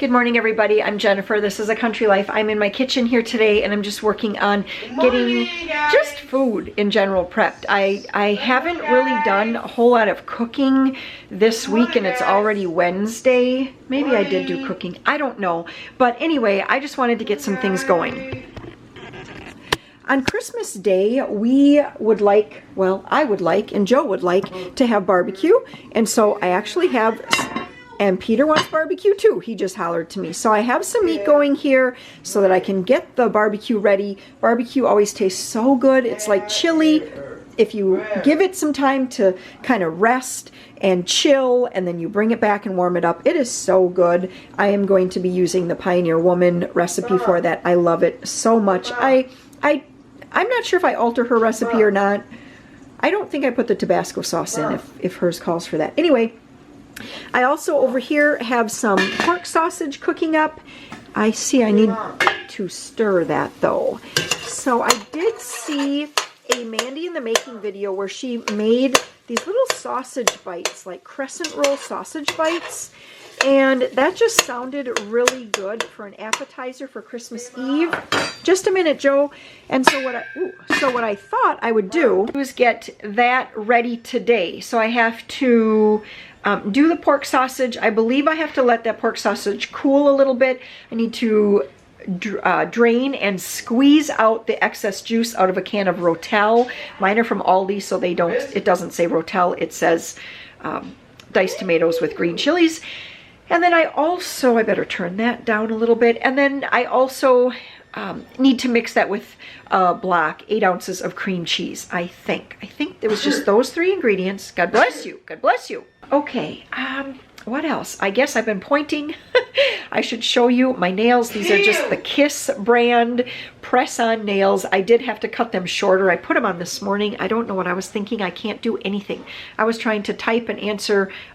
Good morning, everybody. I'm Jennifer. This is A Country Life. I'm in my kitchen here today, and I'm just working on getting just food in general prepped. I haven't really done a whole lot of cooking this week, and it's already Wednesday. Maybe I did do cooking. I don't know. But anyway, I just wanted to get some things going. On Christmas Day, we would like, well, I would like, and Joe would like to have barbecue. And so I actually have... And Peter wants barbecue too. He just hollered to me. So I have some meat going here so that I can get the barbecue ready. Barbecue always tastes so good. It's like chili. If you give it some time to kind of rest and chill, and then you bring it back and warm it up, it is so good. I am going to be using the Pioneer Woman recipe for that. I love it so much. I'm not sure if I alter her recipe or not. I don't think I put the Tabasco sauce in if hers calls for that. Anyway, I also over here have some pork sausage cooking up. I see I need to stir that though. So I did see a Mandy in the Making video where she made these little sausage bites, like crescent roll sausage bites. And that just sounded really good for an appetizer for Christmas Eve. Just a minute, Joe. And so what I thought I would do was get that ready today. So I have to do the pork sausage. I believe I have to let that pork sausage cool a little bit. I need to drain and squeeze out the excess juice out of a can of Rotel. Mine are from Aldi, so it doesn't say Rotel. It says diced tomatoes with green chilies. And then I better turn that down a little bit. And then I also need to mix that with a block, 8 ounces of cream cheese, I think. I think there was just those 3 ingredients. God bless you. God bless you. Okay, what else? I guess I've been pointing. I should show you my nails. These are just the Kiss brand press-on nails. I did have to cut them shorter. I put them on this morning. I don't know what I was thinking. I can't do anything. I was trying to type and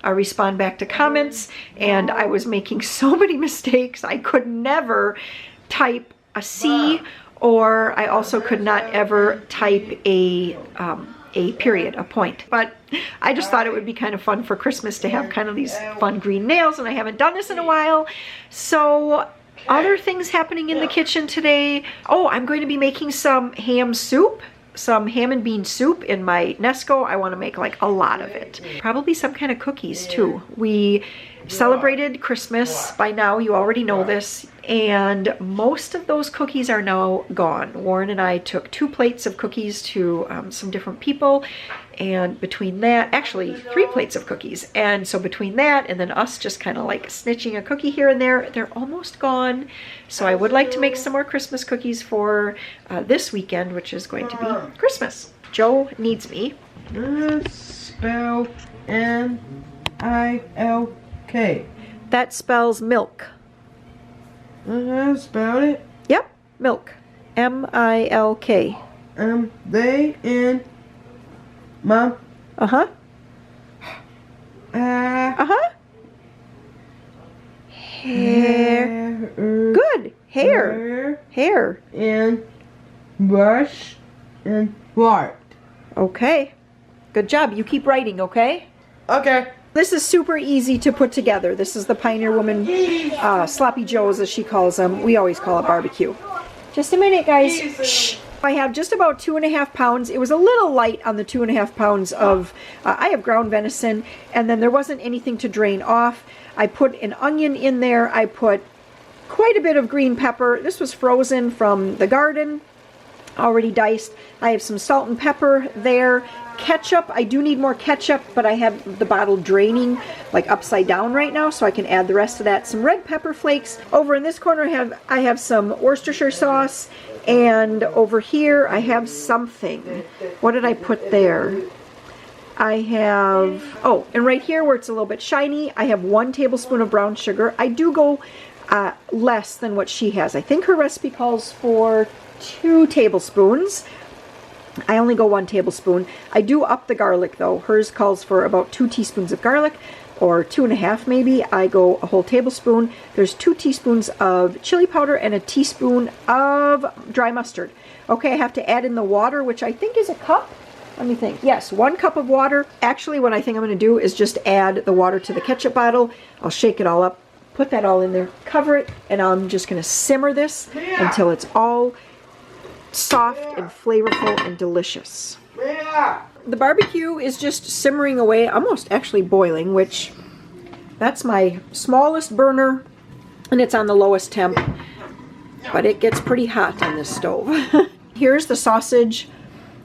respond back to comments, and I was making so many mistakes. I could never type a C, or I also could not ever type a period, a point. But I just thought it would be kind of fun for Christmas to have kind of these fun green nails, and I haven't done this in a while. So other things happening in the kitchen today. Oh, I'm going to be making some ham soup, some ham and bean soup in my Nesco. I want to make like a lot of it. Probably some kind of cookies too. We celebrated Christmas. By now, you already know this. And most of those cookies are now gone. Warren and I took 2 plates of cookies to some different people. And between that, actually 3 plates of cookies. And so between that and then us just kind of like snitching a cookie here and there, they're almost gone. So I would like to make some more Christmas cookies for this weekend, which is going to be Christmas. Joe needs me. Spell M-I-L-K. That spells milk. Spelled it? Yep, milk. M-I-L-K. They in Mom. Uh-huh. Uh-huh. Hair. Good. Hair. Hair. And brush and quart. Okay. Good job. You keep writing, okay? Okay. This is super easy to put together. This is the Pioneer Woman Sloppy Joes, as she calls them. We always call it barbecue. Just a minute, guys. Shh. I have just about 2.5 pounds. It was a little light on the 2.5 pounds of, I have ground venison, and then there wasn't anything to drain off. I put an onion in there. I put quite a bit of green pepper. This was frozen from the garden, already diced. I have some salt and pepper there. Ketchup, I do need more ketchup, but I have the bottle draining like upside down right now, so I can add the rest of that. Some red pepper flakes. Over in this corner I have some Worcestershire sauce, and over here I have something. What did I put there? I have, oh, and right here where it's a little bit shiny, I have 1 tablespoon of brown sugar. I do go less than what she has. I think her recipe calls for 2 tablespoons. I only go 1 tablespoon. I do up the garlic though. Hers calls for about 2 teaspoons of garlic, or 2.5 maybe. I go a whole tablespoon. There's 2 teaspoons of chili powder and a teaspoon of dry mustard. Okay, I have to add in the water, which I think is a cup. Let me think. Yes, 1 cup of water. Actually, what I think I'm going to do is just add the water to the ketchup bottle. I'll shake it all up, put that all in there, cover it, and I'm just gonna simmer this until it's all soft and flavorful and delicious. The barbecue is just simmering away, almost actually boiling, which that's my smallest burner, and it's on the lowest temp, but it gets pretty hot on this stove. Here's the sausage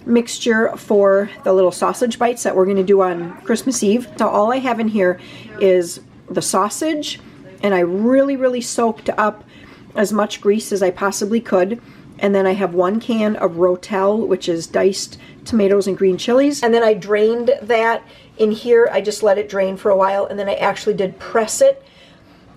mixture for the little sausage bites that we're going to do on Christmas Eve. So all I have in here is the sausage, and I really soaked up as much grease as I possibly could. And then I have 1 can of Rotel, which is diced tomatoes and green chilies. And then I drained that in here. I just let it drain for a while, and then I actually did press it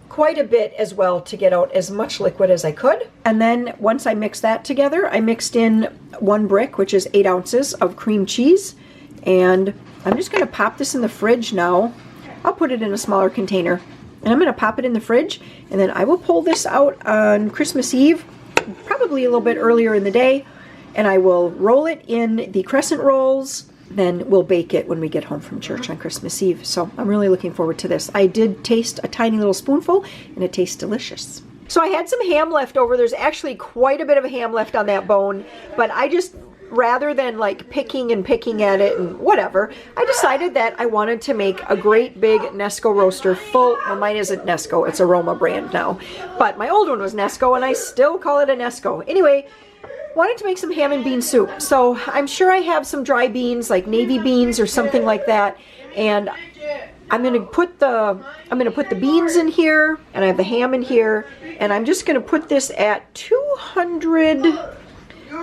quite a bit as well to get out as much liquid as I could. And then once I mixed that together, I mixed in 1 brick, which is 8 ounces of cream cheese. And I'm just gonna pop this in the fridge now. I'll put it in a smaller container, and I'm gonna pop it in the fridge, and then I will pull this out on Christmas Eve, probably a little bit earlier in the day, and I will roll it in the crescent rolls. Then we'll bake it when we get home from church on Christmas Eve. So I'm really looking forward to this. I did taste a tiny little spoonful, and it tastes delicious. So I had some ham left over. There's actually quite a bit of ham left on that bone, but I just, rather than like picking at it and whatever, I decided that I wanted to make a great big Nesco roaster full. Well, mine isn't Nesco, it's Aroma brand now, but my old one was Nesco, and I still call it a Nesco. Anyway, wanted to make some ham and bean soup. So I'm sure I have some dry beans, like navy beans or something like that, and I'm gonna put the beans in here, and I have the ham in here, and I'm just gonna put this at 200.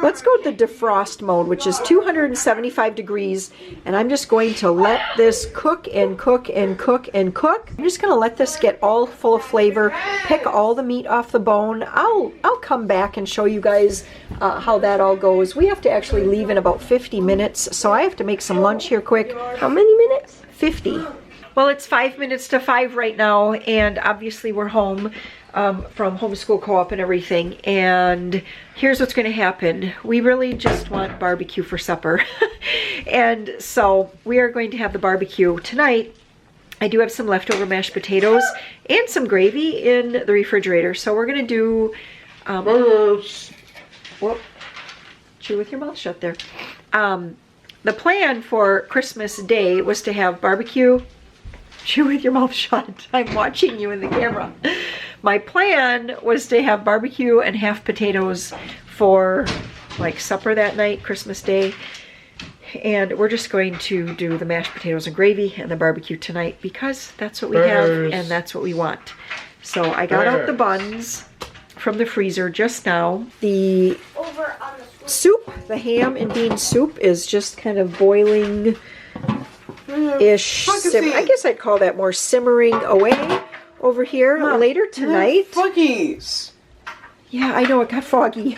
Let's go with the defrost mode, which is 275 degrees, and I'm just going to let this cook and cook and cook and cook. I'm just going to let this get all full of flavor, pick all the meat off the bone. I'll come back and show you guys how that all goes. We have to actually leave in about 50 minutes, so I have to make some lunch here quick. How many minutes? 50. Well, it's 5 minutes to 5 right now, and obviously we're home from homeschool co-op and everything, and here's what's going to happen. We really just want barbecue for supper. And so we are going to have the barbecue tonight. I do have some leftover mashed potatoes and some gravy in the refrigerator, so we're going to do whoop, chew with your mouth shut there. The plan for Christmas Day was to have barbecue. Chew with your mouth shut. I'm watching you in the camera. My plan was to have barbecue and half potatoes for like supper that night, Christmas Day. And we're just going to do the mashed potatoes and gravy and the barbecue tonight because that's what we have and that's what we want. So I got out the buns from the freezer just now. The soup, the ham and bean soup, is just kind of boiling ish. I guess I'd call that more simmering away over here. Later tonight. Foggies. Yeah, I know, it got foggy.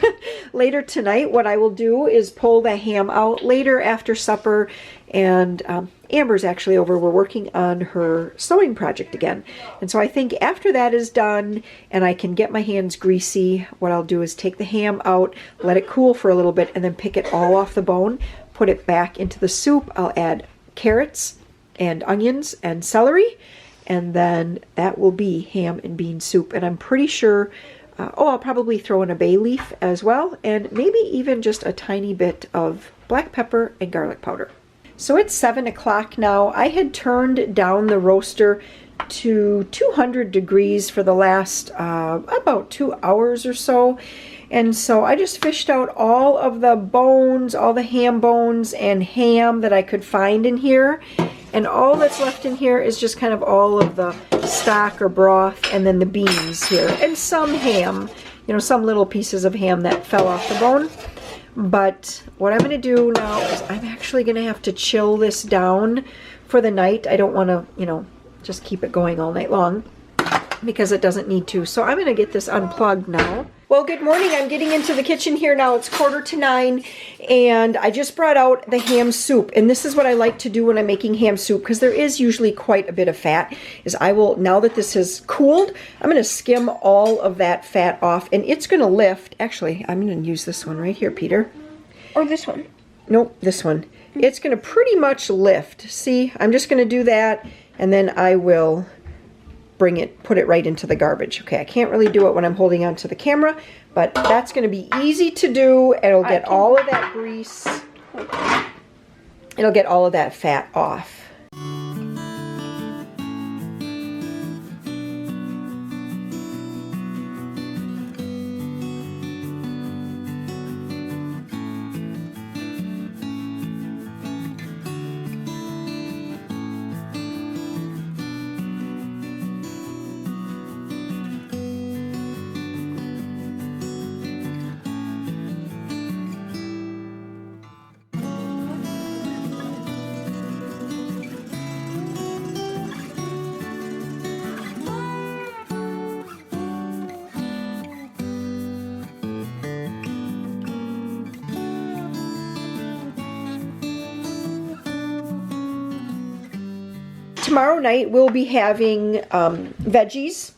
Later tonight, what I will do is pull the ham out later after supper, and Amber's actually over. We're working on her sewing project again. And so I think after that is done and I can get my hands greasy, what I'll do is take the ham out, let it cool for a little bit, and then pick it all off the bone, put it back into the soup. I'll add carrots and onions and celery, and then that will be ham and bean soup. And I'm pretty sure, I'll probably throw in a bay leaf as well, and maybe even just a tiny bit of black pepper and garlic powder. So it's 7 o'clock now. I had turned down the roaster to 200 degrees for the last about 2 hours or so. And so I just fished out all of the bones, all the ham bones and ham that I could find in here. And all that's left in here is just kind of all of the stock or broth, and then the beans here. And some ham, you know, some little pieces of ham that fell off the bone. But what I'm going to do now is I'm actually going to have to chill this down for the night. I don't want to, you know, just keep it going all night long because it doesn't need to. So I'm going to get this unplugged now. Well, good morning. I'm getting into the kitchen here now. It's 8:45, and I just brought out the ham soup. And this is what I like to do when I'm making ham soup, because there is usually quite a bit of fat. Is I will, now that this has cooled, I'm going to skim all of that fat off, and it's going to lift. Actually, I'm going to use this one right here, Peter. Or this one. Nope, this one. It's going to pretty much lift. See, I'm just going to do that, and then I will put it right into the garbage. Okay, I can't really do it when I'm holding onto the camera, but that's going to be easy to do. It'll get all of that grease. It'll get all of that fat off. Tomorrow night we'll be having veggies.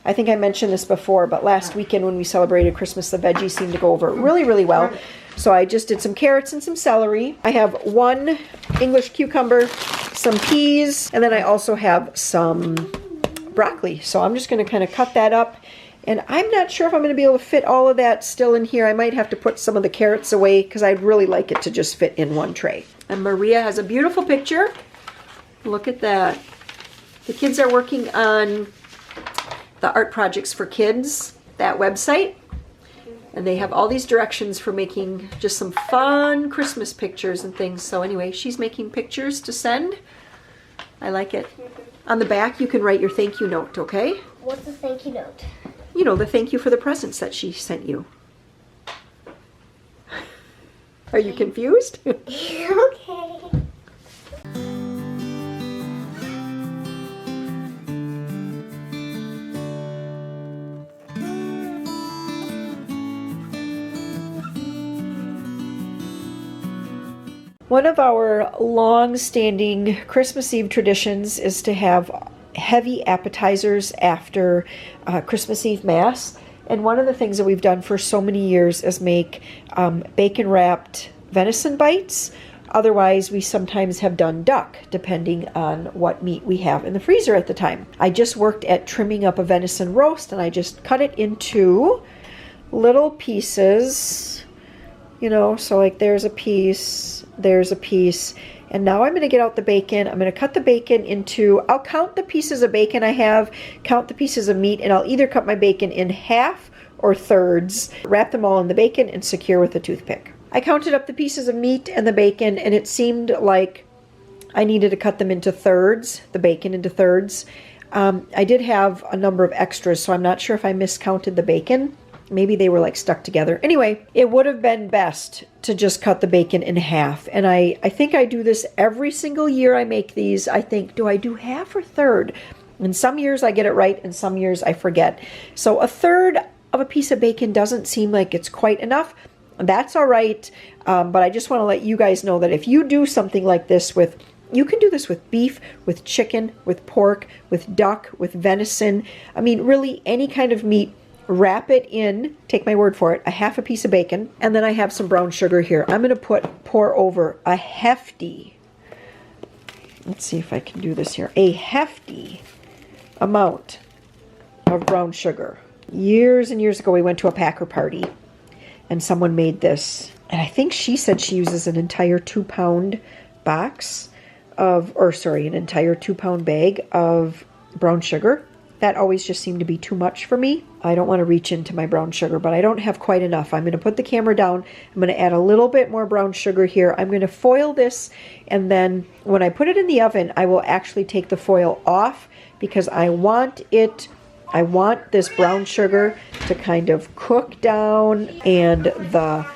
I think I mentioned this before, but last weekend when we celebrated Christmas, the veggies seemed to go over really, really well. So I just did some carrots and some celery. I have 1 English cucumber, some peas, and then I also have some broccoli. So I'm just going to kind of cut that up. And I'm not sure if I'm going to be able to fit all of that still in here. I might have to put some of the carrots away because I'd really like it to just fit in one tray. And Maria has a beautiful picture. Look at that. The kids are working on the Art Projects for Kids, that website. And they have all these directions for making just some fun Christmas pictures and things. So anyway, she's making pictures to send. I like it. On the back, you can write your thank you note, okay? What's the thank you note? You know, the thank you for the presents that she sent you. Are you confused? Okay. One of our long-standing Christmas Eve traditions is to have heavy appetizers after Christmas Eve Mass. And one of the things that we've done for so many years is make bacon-wrapped venison bites. Otherwise, we sometimes have done duck, depending on what meat we have in the freezer at the time. I just worked at trimming up a venison roast, and I just cut it into little pieces. You know, so like there's a piece, and now I'm going to get out the bacon. I'm going to cut the bacon into, I'll count the pieces of bacon I have, count the pieces of meat, and I'll either cut my bacon in half or thirds, wrap them all in the bacon, and secure with a toothpick. I counted up the pieces of meat and the bacon, and it seemed like I needed to cut them into thirds, the bacon into thirds. I did have a number of extras, so I'm not sure if I miscounted the bacon. Maybe they were like stuck together. Anyway, it would have been best to just cut the bacon in half. And I think I do this every single year I make these. I think, do I do half or third? And some years I get it right and some years I forget. So a third of a piece of bacon doesn't seem like it's quite enough. That's all right. But I just want to let you guys know that if you do something like this with, you can do this with beef, with chicken, with pork, with duck, with venison. I mean, really any kind of meat. Wrap it in, take my word for it, a half a piece of bacon, and then I have some brown sugar here. I'm going to pour over a hefty, let's see if I can do this here, a hefty amount of brown sugar. Years and years ago, we went to a Packer party, and someone made this, and I think she said she uses an entire 2-pound box of, or sorry, an entire 2-pound bag of brown sugar. That always just seemed to be too much for me. I don't want to reach into my brown sugar, but I don't have quite enough. I'm going to put the camera down. I'm going to add a little bit more brown sugar here. I'm going to foil this, and then when I put it in the oven, I will actually take the foil off because I want this brown sugar to kind of cook down and the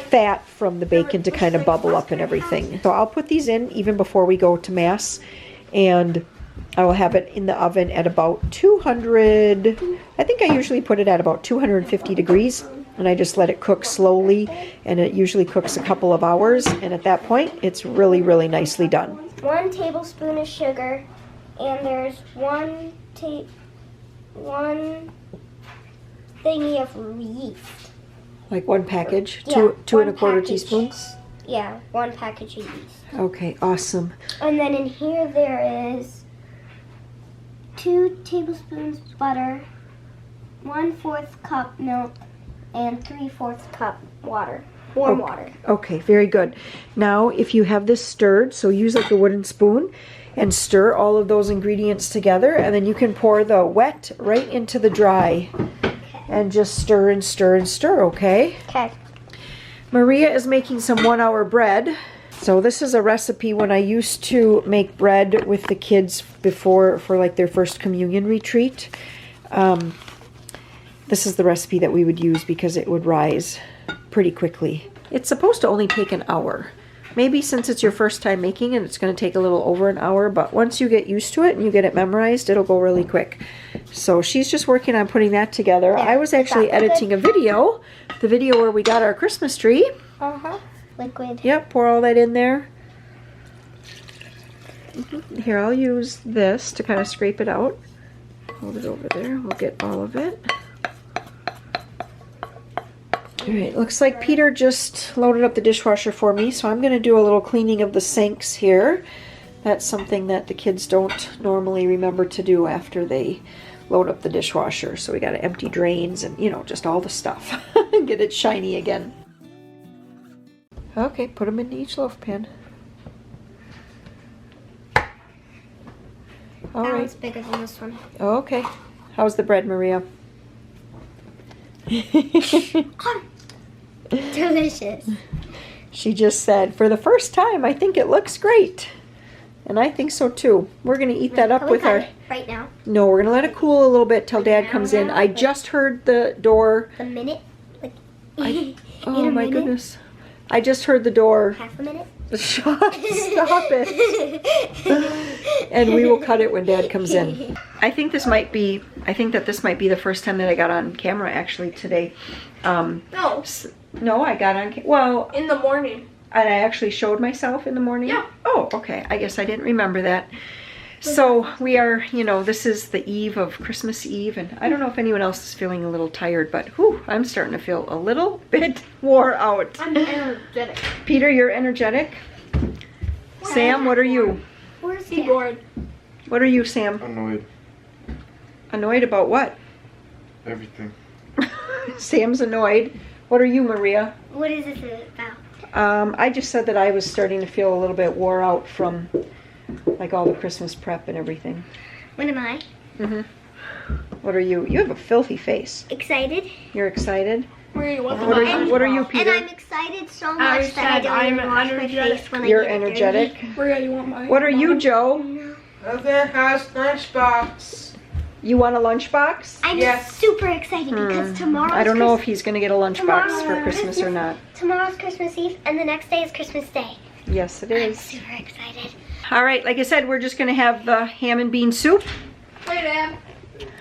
fat from the bacon to kind of bubble up and everything. So I'll put these in even before we go to Mass, and I will have it in the oven at about 200, I think I usually put it at about 250 degrees, and I just let it cook slowly, and it usually cooks a couple of hours, and at that point, it's really, really nicely done. 1 tablespoon of sugar, and there's one thingy of yeast. Like 1 package? Yeah, 2 1 1/4 package. teaspoons? Yeah, 1 package of yeast. Okay, awesome. And then in here there is 2 tablespoons butter, 1/4 cup milk, and 3/4 cup water. Warm water. Okay, very good. Now, if you have this stirred, so use like a wooden spoon and stir all of those ingredients together, and then you can pour the wet right into the dry and just stir and stir and stir, okay? Okay. Maria is making some 1-hour bread. So this is a recipe when I used to make bread with the kids before for like their first communion retreat. This is the recipe that we would use because it would rise pretty quickly. It's supposed to only take an hour. Maybe since it's your first time making it, it's going to take a little over an hour, but once you get used to it and you get it memorized, it'll go really quick. So she's just working on putting that together. Yeah, I was actually editing a video, the video where we got our Christmas tree. Liquid. Yep, pour all that in there. Here, I'll use this to kind of scrape it out. Hold it over there. We'll get all of it. Alright, looks like Peter just loaded up the dishwasher for me, so I'm going to do a little cleaning of the sinks here. That's something that the kids don't normally remember to do after they load up the dishwasher. So we got to empty drains and, you know, just all the stuff. Get it shiny again. Okay, put them into each loaf pan. All That right. one's bigger than this one. Okay. How's the bread, Maria? Delicious. She just said, for the first time, I think it looks great. And I think so too. We're going to eat that up Can we with cut our... it right now? No, we're going to let it cool a little bit till Dad comes in. I just heard the door... A minute? Like, Oh my goodness. I just heard the door... Half a minute? Stop it. And we will cut it when Dad comes in. I think that this might be the first time that I got on camera actually today. No, No, I got on, well, in the morning. and I actually showed myself in the morning? Yeah. Oh, okay. I guess I didn't remember that. So we are, you know, this is the eve of Christmas Eve, and I don't know if anyone else is feeling a little tired, but whew, I'm starting to feel a little bit wore out. I'm energetic. Peter, you're energetic. Sam, what are you? Where's Dad? Keyboard. What are you, Sam? Annoyed. Annoyed about what? Everything. Sam's annoyed. What are you, Maria? What is this about? I just said that I was starting to feel a little bit wore out from like all the Christmas prep and everything. What am I? What are you? You have a filthy face. Excited. You're excited? What What are you, Peter? And I'm excited so much I that I said don't I'm even wash my energetic. face when You're I get energetic. Where you want my? What are you, Joe? Okay, how's lunchbox? You want a lunchbox? I'm Yes. super excited because tomorrow's I don't know if he's going to get a lunchbox for Christmas or not. Tomorrow's Christmas Eve and the next day is Christmas Day. Yes, it I'm is. super excited. All right, like I said, we're just going to have the ham and bean soup. Hey, Dad.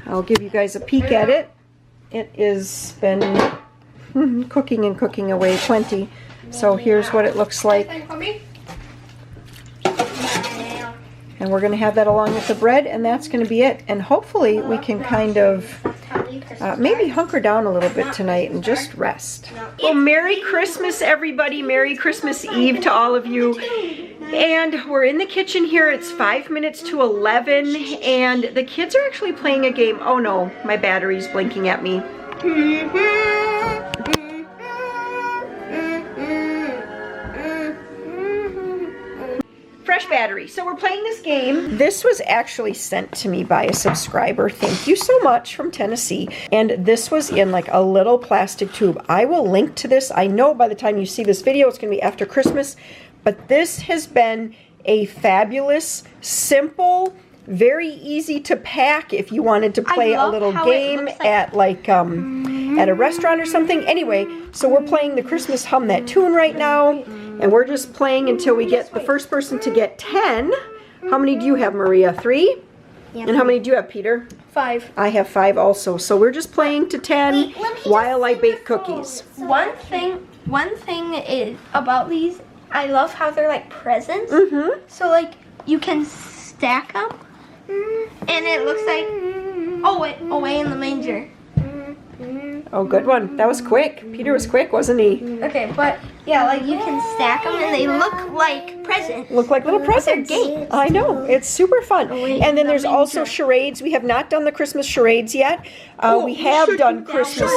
I'll give you guys a peek at it. It has been cooking and cooking away plenty. So here's what it looks like. Anything for me? And we're going to have that along with the bread, and that's going to be it. And hopefully we can kind of maybe hunker down a little bit tonight and just rest. Well, Merry Christmas, everybody. Merry Christmas Eve to all of you. And we're in the kitchen here. It's 5 minutes to 11, and the kids are actually playing a game. Oh no, my battery's blinking at me. Fresh battery. So we're playing this game. This was actually sent to me by a subscriber. Thank you so much, from Tennessee. And this was in like a little plastic tube. I will link to this. I know by the time you see this video, it's going to be after Christmas. But this has been a fabulous, simple, very easy to pack if you wanted to play a little game at like at a restaurant or something. Anyway, so we're playing the Christmas Hum That Tune right now. And we're just playing until we get the first person to get 10. How many do you have, Maria? 3? Yeah. And how many do you have, Peter? 5. I have 5 also. So we're just playing to 10 while I bake cookies. One thing is about these. I love how they're like presents. So like you can stack them, and it looks like away in the manger. Oh, good one. That was quick. Peter was quick, wasn't he? Okay, but yeah, like you can stack them and they look like presents. Look like little presents. games. I know. It's super fun. wait, And then there's that also means charades. We have not done the Christmas charades yet. We have done Christmas.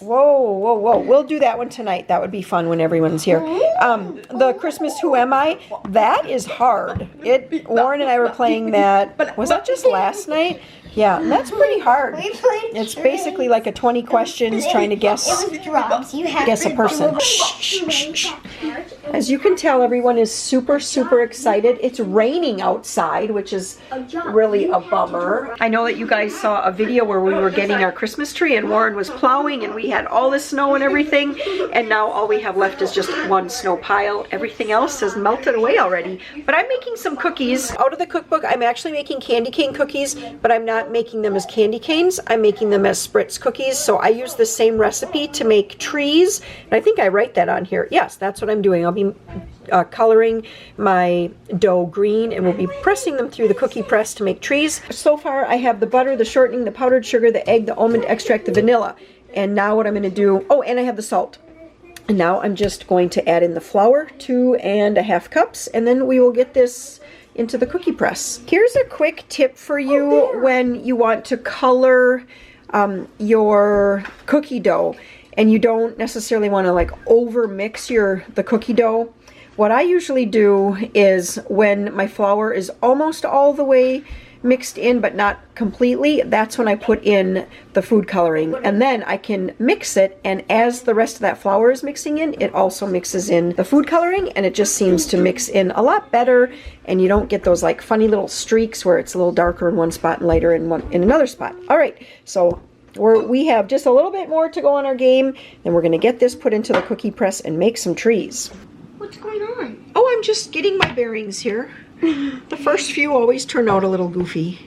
Whoa, whoa, whoa. We'll do that one tonight. That would be fun when everyone's here. The Christmas Who Am I? That is hard. Warren and I were playing that. Was that just last night? Yeah, that's pretty hard. It's basically like a 20 questions trying to guess a person. As you can tell, everyone is super, super excited. It's raining outside, which is really a bummer. I know that you guys saw a video where we were getting our Christmas tree and Warren was plowing and we had all the snow and everything, and now all we have left is just one snow pile. Everything else has melted away already. But I'm making some cookies. Out of the cookbook, I'm actually making candy cane cookies, but I'm not making them as candy canes. I'm making them as Spritz cookies. So I use the same recipe to make trees, and I think I write that on here. Yes, that's what I'm doing. I'll be coloring my dough green, and we'll be pressing them through the cookie press to make trees. So far I have the butter, the shortening, the powdered sugar, the egg, the almond extract, the vanilla. And now what I'm going to do, oh, and I have the salt. And now I'm just going to add in the flour, 2.5 cups, and then we will get this into the cookie press. Here's a quick tip for you when you want to color your cookie dough and you don't necessarily want to like over mix the cookie dough. What I usually do is when my flour is almost all the way mixed in but not completely, that's when I put in the food coloring, and then I can mix it, and as the rest of that flour is mixing in, it also mixes in the food coloring, and it just seems to mix in a lot better, and you don't get those like funny little streaks where it's a little darker in one spot and lighter in another spot. All right, so we have just a little bit more to go on our game, then we're going to get this put into the cookie press and make some trees. What's going on? Oh, I'm just getting my bearings here. The first few always turn out a little goofy.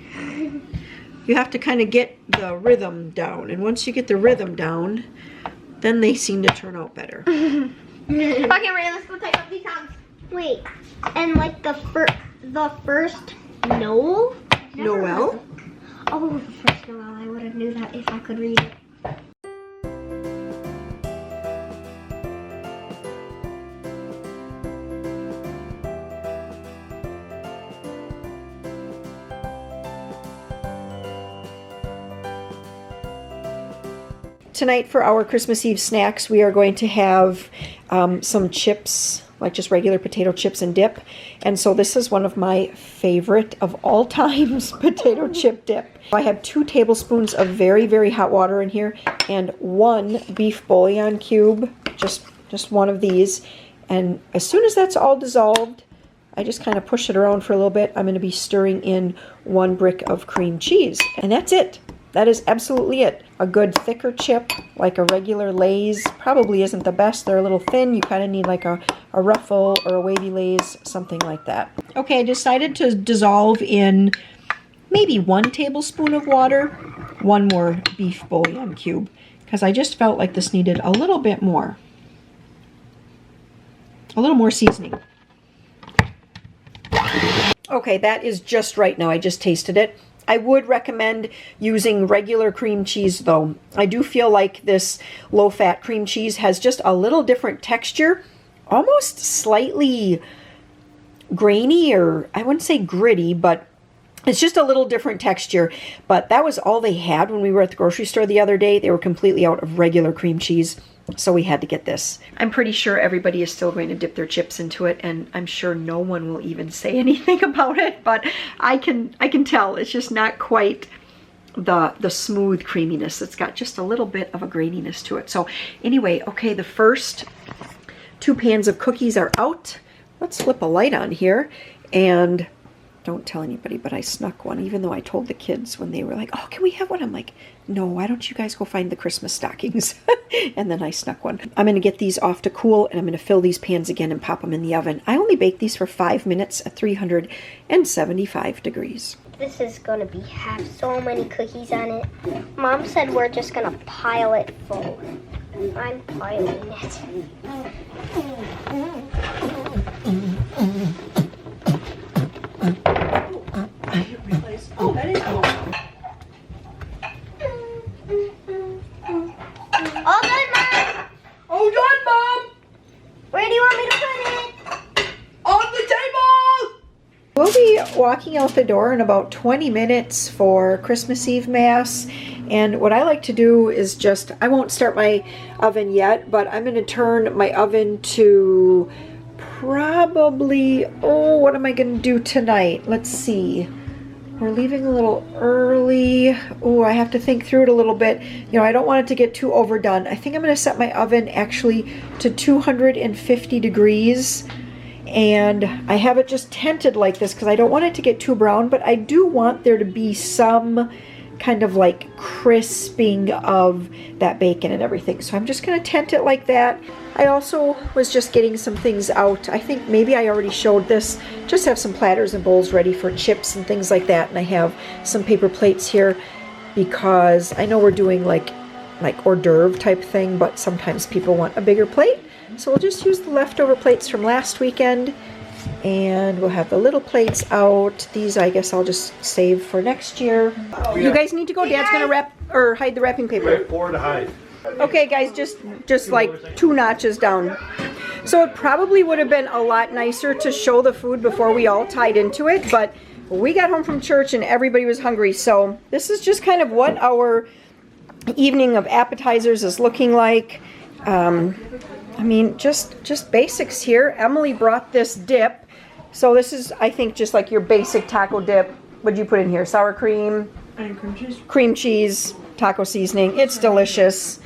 You have to kind of get the rhythm down, and once you get the rhythm down, then they seem to turn out better. Okay, Ray, let's go type up these songs. Wait, and like the first Noel? Noel? Oh, the first Noel. I would have knew that if I could read it. Tonight for our Christmas Eve snacks, we are going to have some chips, like just regular potato chips and dip. And so this is one of my favorite of all times, potato chip dip. I have 2 tablespoons of very, very hot water in here and 1 beef bouillon cube, just one of these. And as soon as that's all dissolved, I just kind of push it around for a little bit. I'm going to be stirring in 1 brick of cream cheese, and that's it. That is absolutely it. A good thicker chip, like a regular Lay's, probably isn't the best. They're a little thin. You kind of need like a Ruffle or a Wavy Lay's, something like that. Okay, I decided to dissolve in maybe 1 tablespoon of water, 1 more beef bouillon cube, because I just felt like this needed a little bit more. A little more seasoning. Okay, that is just right now. I just tasted it. I would recommend using regular cream cheese though. I do feel like this low-fat cream cheese has just a little different texture, almost slightly grainy, or I wouldn't say gritty, but it's just a little different texture. But that was all they had when we were at the grocery store the other day. They were completely out of regular cream cheese, so we had to get this. I'm pretty sure everybody is still going to dip their chips into it, and I'm sure no one will even say anything about it, but I can tell it's just not quite the smooth creaminess. It's got just a little bit of a graininess to it. So anyway, okay, the first 2 pans of cookies are out. Let's flip a light on here, and don't tell anybody, but I snuck one, even though I told the kids when they were like, oh, can we have one? I'm like, no, why don't you guys go find the Christmas stockings? And then I snuck one. I'm going to get these off to cool, and I'm going to fill these pans again and pop them in the oven. I only bake these for 5 minutes at 375 degrees. This is going to have so many cookies on it. Mom said we're just going to pile it full. I'm piling it. Oh, that is cool. walking out the door in about 20 minutes for Christmas Eve Mass. And what I like to do is just, I won't start my oven yet, but I'm going to turn my oven to probably, oh, what am I going to do tonight? Let's see. We're leaving a little early. Oh, I have to think through it a little bit. You know, I don't want it to get too overdone. I think I'm going to set my oven actually to 250 degrees. And I have it just tented like this because I don't want it to get too brown, but I do want there to be some kind of like crisping of that bacon and everything. So I'm just going to tent it like that. I also was just getting some things out. I think maybe I already showed this. Just have some platters and bowls ready for chips and things like that. And I have some paper plates here because I know we're doing like hors d'oeuvre type thing, but sometimes people want a bigger plate. So we'll just use the leftover plates from last weekend, and we'll have the little plates out. These I guess I'll just save for next year. You guys need to go. Dad's gonna wrap or hide the wrapping paper. Four to hide. Okay guys, just like 2 notches down. So it probably would have been a lot nicer to show the food before we all tied into it, but we got home from church and everybody was hungry. So this is just kind of what our evening of appetizers is looking like. I mean, just basics here. Emily brought this dip. So this is, I think, just like your basic taco dip. What'd you put in here? Sour cream? And cream cheese. Cream cheese, taco seasoning. It's delicious.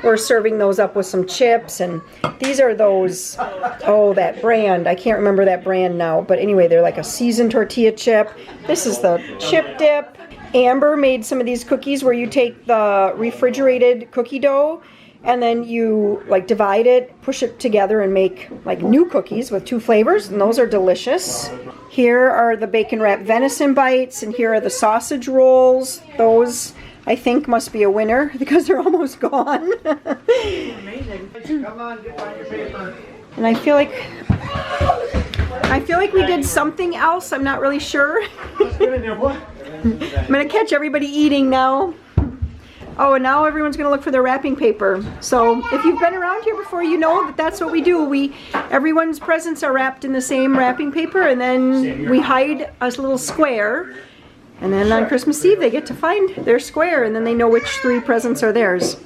We're serving those up with some chips, and these are those, oh, that brand. I can't remember that brand now, but anyway, they're like a seasoned tortilla chip. This is the chip dip. Amber made some of these cookies where you take the refrigerated cookie dough and then you like divide it, push it together and make like new cookies with 2 flavors, and those are delicious. Here are the bacon wrapped venison bites, and here are the sausage rolls. Those I think must be a winner because they're almost gone. Amazing. Come on, get on your paper. And I feel like we did something else. I'm not really sure. Let's get in there, boy. I'm gonna catch everybody eating now. Oh, and now everyone's gonna look for their wrapping paper. So if you've been around here before, you know that that's what we do. Everyone's presents are wrapped in the same wrapping paper, and then we hide a little square. And then on Christmas Eve, they get to find their square, and then they know which 3 presents are theirs.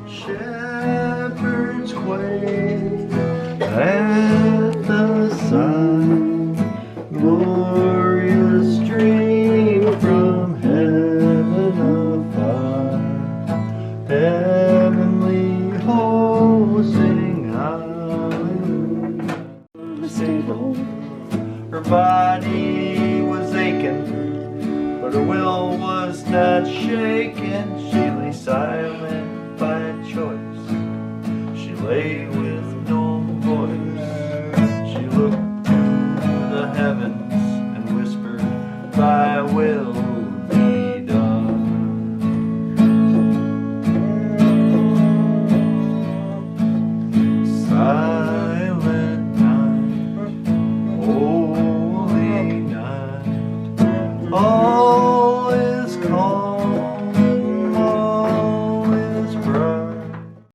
Shepherds quake at the sun, glorious stream from heaven afar, heavenly hosts sing hallelujah. Her body was aching, but her will was not shaken. She lay silent by choice. She lay with